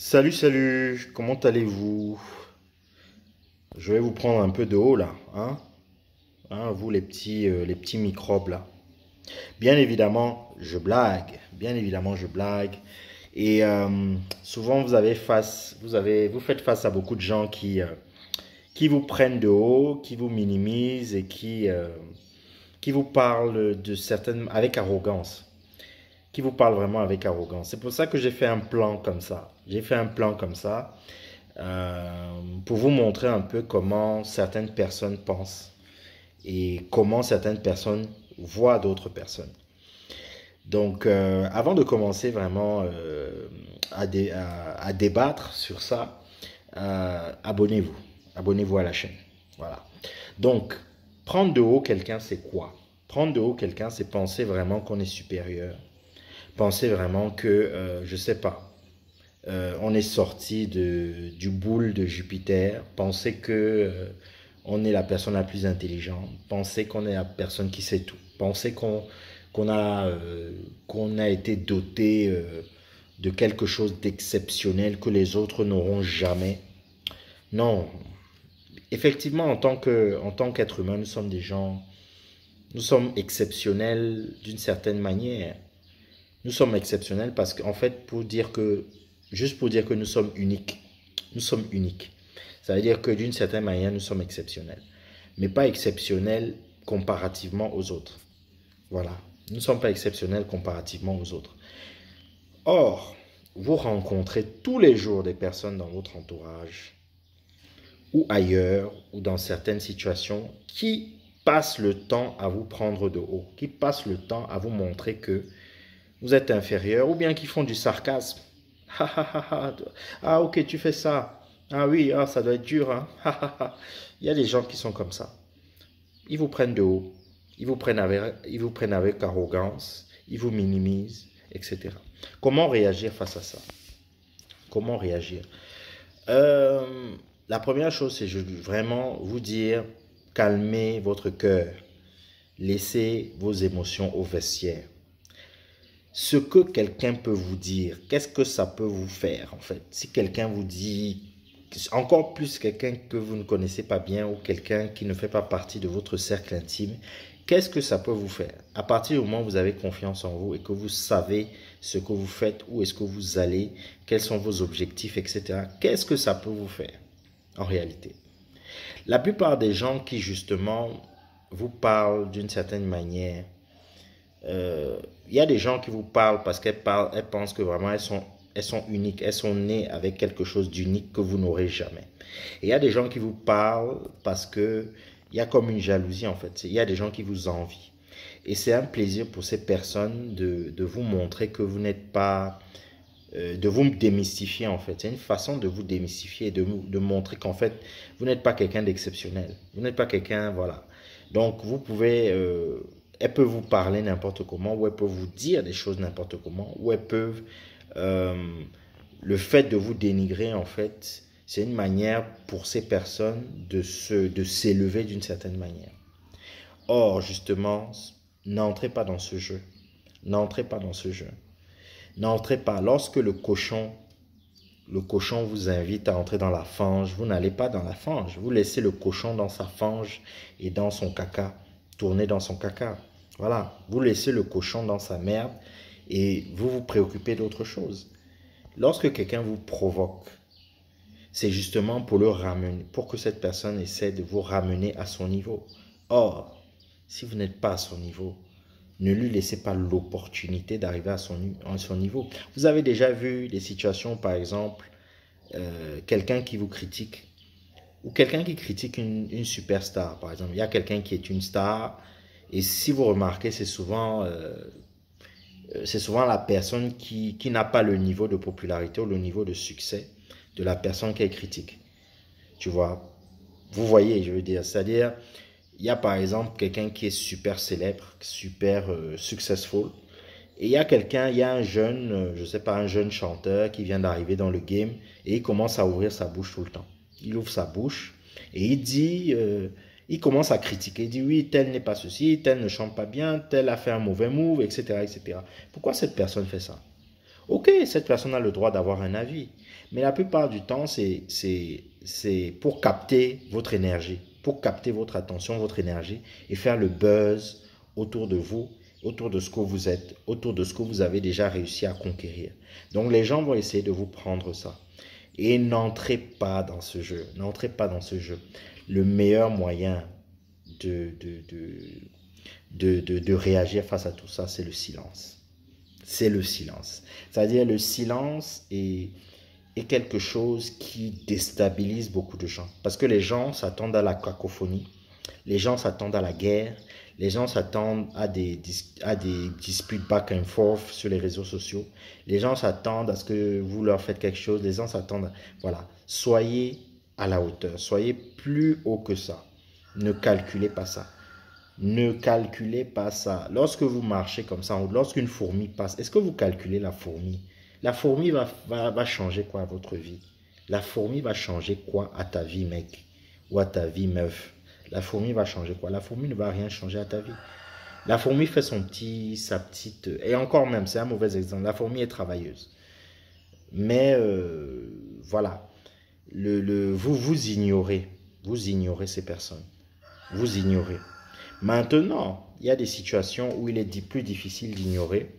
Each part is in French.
Salut, salut, comment allez-vous? Je vais vous prendre un peu de haut là, hein? Vous les petits microbes là. Bien évidemment, je blague, bien évidemment, je blague. Et souvent, vous faites face à beaucoup de gens qui vous prennent de haut, qui vous minimisent et qui vous parlent avec arrogance. Qui vous parlent vraiment avec arrogance. C'est pour ça que j'ai fait un plan comme ça. J'ai fait un plan comme ça pour vous montrer un peu comment certaines personnes pensent et comment certaines personnes voient d'autres personnes. Donc, avant de commencer vraiment à débattre sur ça, abonnez-vous. Abonnez-vous à la chaîne. Voilà. Donc, prendre de haut quelqu'un, c'est quoi? Prendre de haut quelqu'un, c'est penser vraiment qu'on est supérieur. Penser vraiment que, je sais pas, on est sorti du boule de Jupiter, penser que on est la personne la plus intelligente, penser qu'on est la personne qui sait tout, penser qu'on a été doté de quelque chose d'exceptionnel que les autres n'auront jamais. Non, effectivement, en tant qu'être humain, nous sommes des gens, nous sommes exceptionnels d'une certaine manière. Nous sommes exceptionnels parce qu'en fait, juste pour dire que nous sommes uniques, nous sommes uniques. Ça veut dire que d'une certaine manière, nous sommes exceptionnels. Mais pas exceptionnels comparativement aux autres. Voilà. Nous ne sommes pas exceptionnels comparativement aux autres. Or, vous rencontrez tous les jours des personnes dans votre entourage ou ailleurs ou dans certaines situations qui passent le temps à vous prendre de haut, qui passent le temps à vous montrer que vous êtes inférieur ou bien qui font du sarcasme. Ah, ok, tu fais ça. Ah oui, ah, ça doit être dur. Hein? Il y a des gens qui sont comme ça. Ils vous prennent de haut. Ils vous prennent avec arrogance. Ils vous minimisent, etc. Comment réagir face à ça? Comment réagir? La première chose, c'est vraiment vous dire, calmez votre cœur. Laissez vos émotions au vestiaire. Ce que quelqu'un peut vous dire, qu'est-ce que ça peut vous faire en fait? Si quelqu'un vous dit, encore plus quelqu'un que vous ne connaissez pas bien ou quelqu'un qui ne fait pas partie de votre cercle intime, qu'est-ce que ça peut vous faire? À partir du moment où vous avez confiance en vous et que vous savez ce que vous faites, où est-ce que vous allez, quels sont vos objectifs, etc., qu'est-ce que ça peut vous faire en réalité? La plupart des gens qui justement vous parlent d'une certaine manière, il y a des gens qui vous parlent parce elles pensent que vraiment elles sont uniques, elles sont nées avec quelque chose d'unique que vous n'aurez jamais. Et il y a des gens qui vous parlent parce que il y a comme une jalousie en fait. Il y a des gens qui vous envient. Et c'est un plaisir pour ces personnes de vous montrer que vous n'êtes pas, de vous démystifier en fait. C'est une façon de vous démystifier et de montrer qu'en fait, vous n'êtes pas quelqu'un d'exceptionnel. Vous n'êtes pas quelqu'un, voilà. Donc, elles peuvent vous parler n'importe comment, ou elles peuvent vous dire des choses n'importe comment, ou elles peuvent, euh, le fait de vous dénigrer en fait, c'est une manière pour ces personnes de s'élever d'une certaine manière. Or, justement, n'entrez pas dans ce jeu. N'entrez pas dans ce jeu. N'entrez pas. Lorsque le cochon vous invite à entrer dans la fange, vous n'allez pas dans la fange. Vous laissez le cochon dans sa fange et dans son caca, tourner dans son caca. Voilà, vous laissez le cochon dans sa merde et vous vous préoccupez d'autre chose. Lorsque quelqu'un vous provoque, c'est justement pour le ramener, pour que cette personne essaie de vous ramener à son niveau. Or, si vous n'êtes pas à son niveau, ne lui laissez pas l'opportunité d'arriver à son niveau. Vous avez déjà vu des situations, par exemple, quelqu'un qui vous critique ou quelqu'un qui critique une superstar, par exemple. Il y a quelqu'un qui est une star et si vous remarquez, c'est souvent la personne qui n'a pas le niveau de popularité ou le niveau de succès de la personne qu'elle critique. Tu vois, vous voyez, je veux dire, c'est-à-dire, il y a par exemple quelqu'un qui est super célèbre, super successful, et il y a un jeune, je sais pas, un jeune chanteur qui vient d'arriver dans le game et il commence à ouvrir sa bouche tout le temps. Il ouvre sa bouche et il commence à critiquer. Il dit oui, tel n'est pas ceci, tel ne chante pas bien, tel a fait un mauvais move, etc., etc. Pourquoi cette personne fait ça? Ok, cette personne a le droit d'avoir un avis. Mais la plupart du temps, c'est pour capter votre énergie, pour capter votre attention, votre énergie et faire le buzz autour de vous, autour de ce que vous êtes, autour de ce que vous avez déjà réussi à conquérir. Donc les gens vont essayer de vous prendre ça. Et n'entrez pas dans ce jeu. N'entrez pas dans ce jeu. Le meilleur moyen de réagir face à tout ça, c'est le silence. C'est le silence. C'est-à-dire le silence est quelque chose qui déstabilise beaucoup de gens. Parce que les gens s'attendent à la cacophonie, les gens s'attendent à la guerre, les gens s'attendent à des disputes back and forth sur les réseaux sociaux. Les gens s'attendent à ce que vous leur faites quelque chose. Les gens s'attendent... Voilà. Soyez à la hauteur. Soyez plus haut que ça. Ne calculez pas ça. Ne calculez pas ça. Lorsque vous marchez comme ça, lorsqu'une fourmi passe, est-ce que vous calculez la fourmi? La fourmi va changer quoi à votre vie? La fourmi va changer quoi à ta vie, mec? Ou à ta vie, meuf? La fourmi va changer quoi? La fourmi ne va rien changer à ta vie. La fourmi fait sa petite... Et encore même, c'est un mauvais exemple. La fourmi est travailleuse. Mais voilà. Vous ignorez. Vous ignorez ces personnes. Vous ignorez. Maintenant, il y a des situations où il est plus difficile d'ignorer.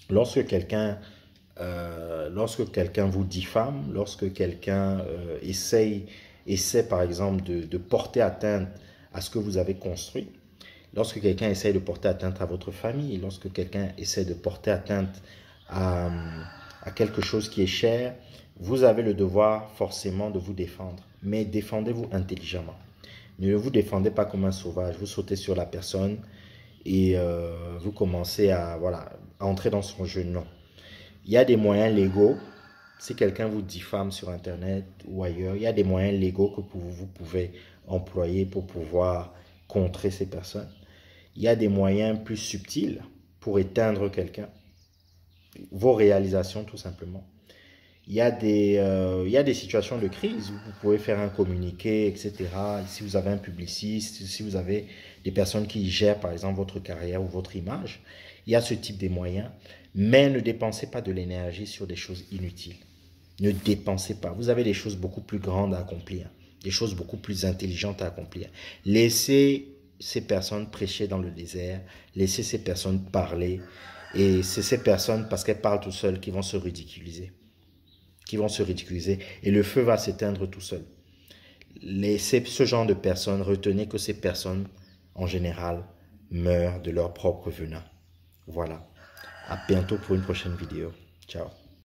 Lorsque quelqu'un vous diffame, lorsque quelqu'un essaie par exemple de porter atteinte à ce que vous avez construit, lorsque quelqu'un essaie de porter atteinte à votre famille, lorsque quelqu'un essaie de porter atteinte à quelque chose qui est cher, vous avez le devoir forcément de vous défendre. Mais défendez-vous intelligemment. Ne vous défendez pas comme un sauvage. Vous sautez sur la personne et vous commencez à entrer dans son jeu. Non. Il y a des moyens légaux. Si quelqu'un vous diffame sur Internet ou ailleurs, il y a des moyens légaux que vous pouvez employer pour pouvoir contrer ces personnes. Il y a des moyens plus subtils pour éteindre quelqu'un. Vos réalisations, tout simplement. Il y a des situations de crise où vous pouvez faire un communiqué, etc. Si vous avez un publiciste, si vous avez des personnes qui gèrent, par exemple, votre carrière ou votre image, il y a ce type de moyens. Mais ne dépensez pas de l'énergie sur des choses inutiles. Ne dépensez pas. Vous avez des choses beaucoup plus grandes à accomplir, des choses beaucoup plus intelligentes à accomplir. Laissez ces personnes prêcher dans le désert, laissez ces personnes parler. Et c'est ces personnes, parce qu'elles parlent tout seules, qui vont se ridiculiser. Et le feu va s'éteindre tout seul. Laissez ce genre de personnes, retenez que ces personnes, en général, meurent de leur propre venin. Voilà. À bientôt pour une prochaine vidéo. Ciao.